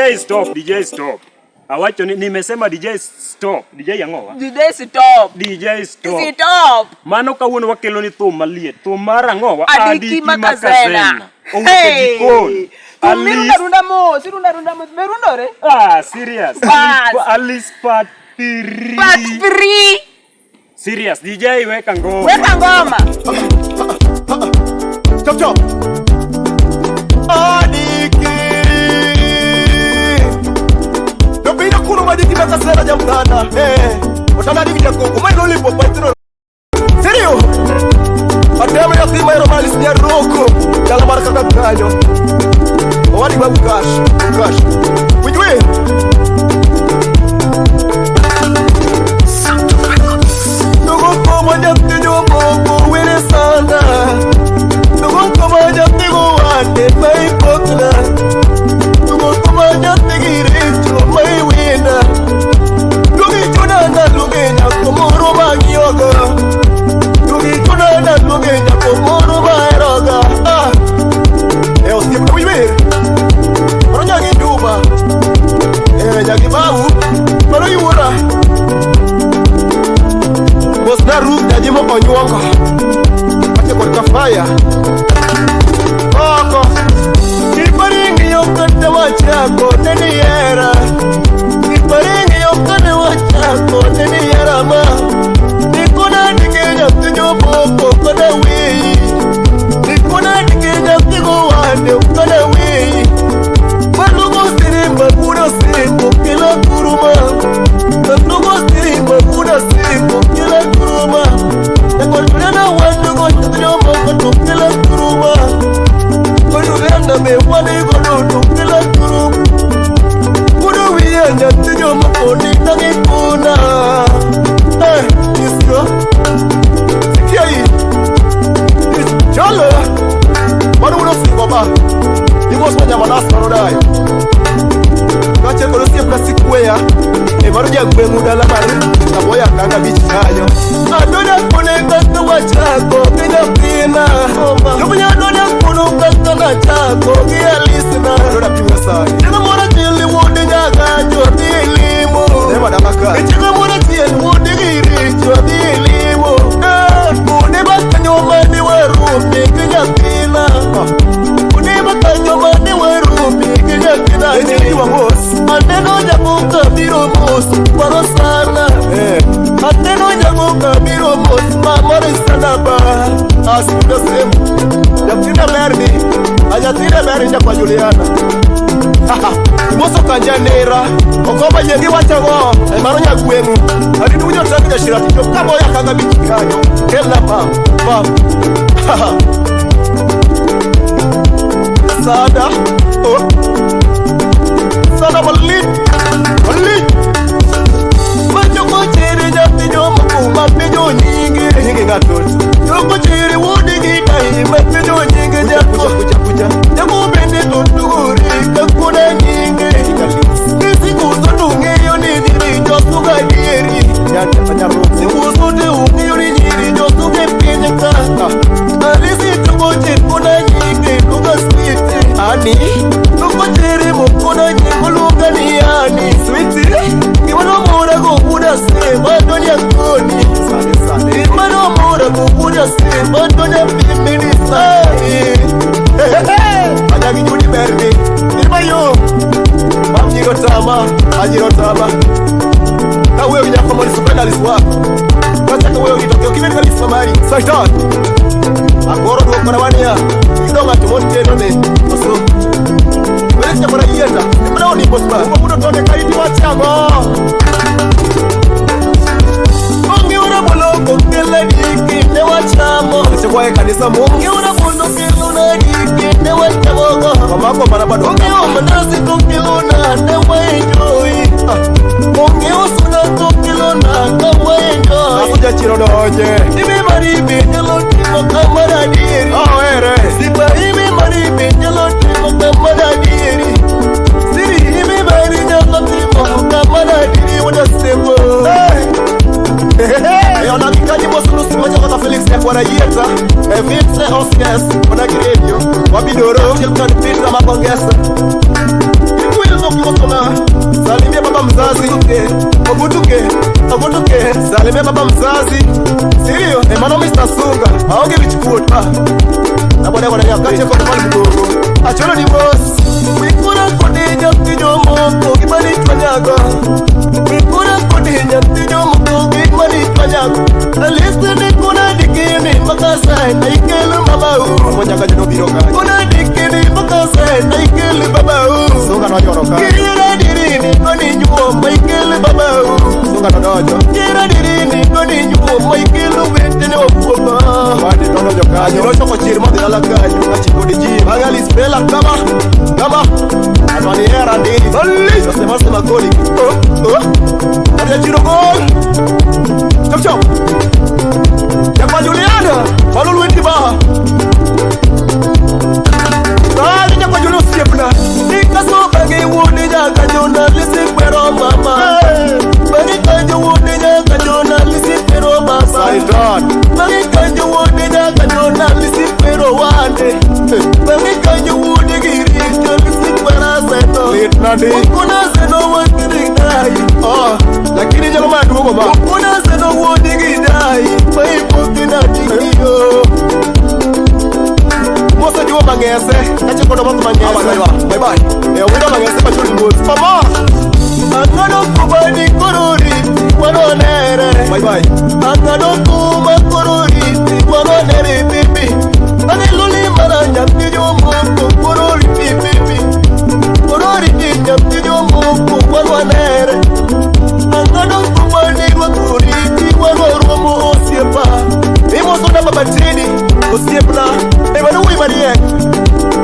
DJ stop, DJ stop. Awacho nimesema DJ stop. DJ yangowa? DJ stop. DJ stop. Stop. Mano kawuono wakelo ni thum maliet. Thum mar angowa? Adiki Makazena. Hey. Runda mo. Merundore? Serious. Alice part 3. Part 3. Serious. DJ weka ngoma. Weka ngoma. Chop chop. Adiki. Nopina kuno Adiki Makazena jamtana. Otana Adiki yako. Umeno lipo patro. Serio? Adama ya tima yero malis ni roko. Kala maraka kakanyo. Owadi babu cash. Ujue. Nugo koma nyapti nyomo wele sana. Nugo koma nyapti wate mai potla. Nugo koma nyapti giricho mai wina. Lugi chunana lugenya komoro magyoga. Lugi chunana lugenya komoro maeroga. Usiku wiwe. Nyagi duba. Nyagi babu. Maro yura. Bosna room nyagi mo onyonga. Ache kwa kafaya. Oko. Kiparingi yokande wachako neni era. Kiparingi yokande wachako neni era ma. Nikona dikenya tunyo popo kona wii. Nikona dikenya tigo wande ukana wii. Manugo sirimba kuna simbo kila kuruma. Manugo sirimba kuna simbo kila kuruma. Nakonulena wanugo chadroma kato kila kuruma. Konulena mewani konoto kila kuruma. Kudu wiyanya tijo maponi tangi kuna. Isko sikia hii Chalo Manu uno singo ba Dimos manya manas marodai Kache kolo siya plasikwea Maruja kwe muda la mari Naboya kanga bichi kanyo Adona kune kaka wachako Kina pina Nubunya adona kunu kaka na chako Kia lisina Adona piwa sahi Chika mwana chili wudi nyaga Chwa dilimu Nema damaka Chika mwana chili wudi giri Chwa dilimu Kune baka nyoma ni warumi Kenya pina Kune baka nyoma ni warumi Kenya pina Echili wa mos Ateno jamuka biro mos Maro sana Ateno jamuka biro mos Mamari sana ba Asikuda semu Jatina merdi Ajatina merdi Jakwa Juliana Moso kanjanera Okoba yengi wachago Maro nyagwenu Adidu ujo tangi shiratijo Kamo ya kanga bichikanyo Kela mam Sada Sada malit Macho kochiri jati nyomo kuma pinyo nyingi Nyingi ngatul Yoko chiri wudi gitai Mapinyo nyingi jako Jako bende tuturi Kakuna nyingi Nisi kusotu ungeyo ni niri Josuga dieri Sikusute ungeyo ni niri Josuga pinyaka Alisi tuko chiri kuna nyingi Luka switi Ani Tuko chiri mukuna nyingi Luka ni ani Switi Kiwano mura kukuda sema Donya kuni Imano mura kukuda sema Donya pimini sahi Anyagi judi berdi Nima yo Mam nyiro tama Anyiro tama Kawe unyako mwani supenda liswa Kwanza kawe unitokeo Kiveni kalisa mari Saitan Agoro duwa karawania Idonga tumonte none Maso Welekja mara yenda Nimana oni posma Umamuno tone kaiti wachamo Mungi una buloko Kile diki ne wachamo Chekwae kanisa mungi una buloko Kile diki ne wachamo Kamako marabado Mungi umanasi tukiluna Ne waenjoi Mungi usuna tukiluna Ne waenjoi Nasuja chirodoje Imi maribi Nilo timo kamara diri Sipa imi maribi Nilo timo kamara diri Siri imi maribi Nilo timo kamara diri Wada sebo Yona kikaji mosulu Simoja kata Felix ya kwa rayeta Vince Oscars Wana kiredio Wabidoro Chilton Pizza mapongesa Ikuyo zoki salimia baba mzazi. Ogutuke, salimia baba mzazi. Sirio, emano Mr. Sunga, aonge bichukua. Na bwana bwana yakache kwa mali mdogo. Acholo ni boss. Wikura kodinya mtinyo moko, kibali twanyaga. Wikura kodinya mtinyo moko, kibali twanyaga. Alistini kuna dikini, makasai, na ikelu mabau. Mwanyaga jino biroka. Kuna dikini, makasai, na ikelu babau. Sunga na yoroka. Kira dirini, koni nyuo, maikelu babau. Sunga na dojo. Kira dirini, koni nyuo, maikelu wetene wapuoka. Wadi tono joka, jino choko chiri modi alaga, nyunga chiko di jim. Bagali spela kama. Anwani era ndi. Bali. Yosema sema goli. Adia chiro gol. Chop. Yakwa Juliana, Malulu Indibaha. Kali nyakwa Julius Siepna. Nika sobangi wudi nyaka journalistic pero mama. Bani kanju wudi nyaka journalistic pero mama. Saidan. Bani kanju wudi nyaka journalistic pero wande. Bani kanju wudi giri journalistic pero seto. Litnadi. Ukuna seno wakiri dai. Lakini jalo madugo ba. Ukuna seno wudi gidai. Mosa juo mangese, kache kono mwangu mangese. Bye. Wino mangese pa chuli mbozi. Mama! Angano kubani kururi, wanonere. Bye. Angano kuma kururi, wanonere bibi. Aniluli maranya mtijo mungu, kururi bibi. Kururi jinya mtijo mungu, wanonere. Angano kubani kururi, wanoromu osiepa. Imo sona babatini, osiepna. Ewa nuwi marie.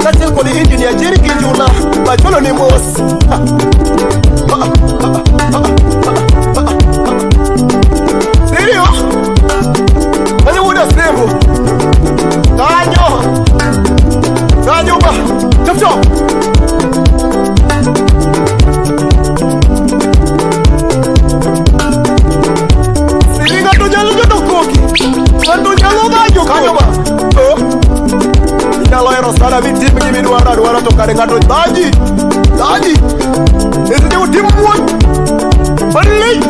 Kachel kodi hindi ni ajiri kinjuna. Bacholo ni mos. Sirio? Kani wuda sembo. Kanyo ba. Chop. Siringa tujalo jodo koki. Kanto jalo gajo kanyo ba. Inalo erosada vitimi kimi duara tokare ngato daji. Ese je timu. Bali.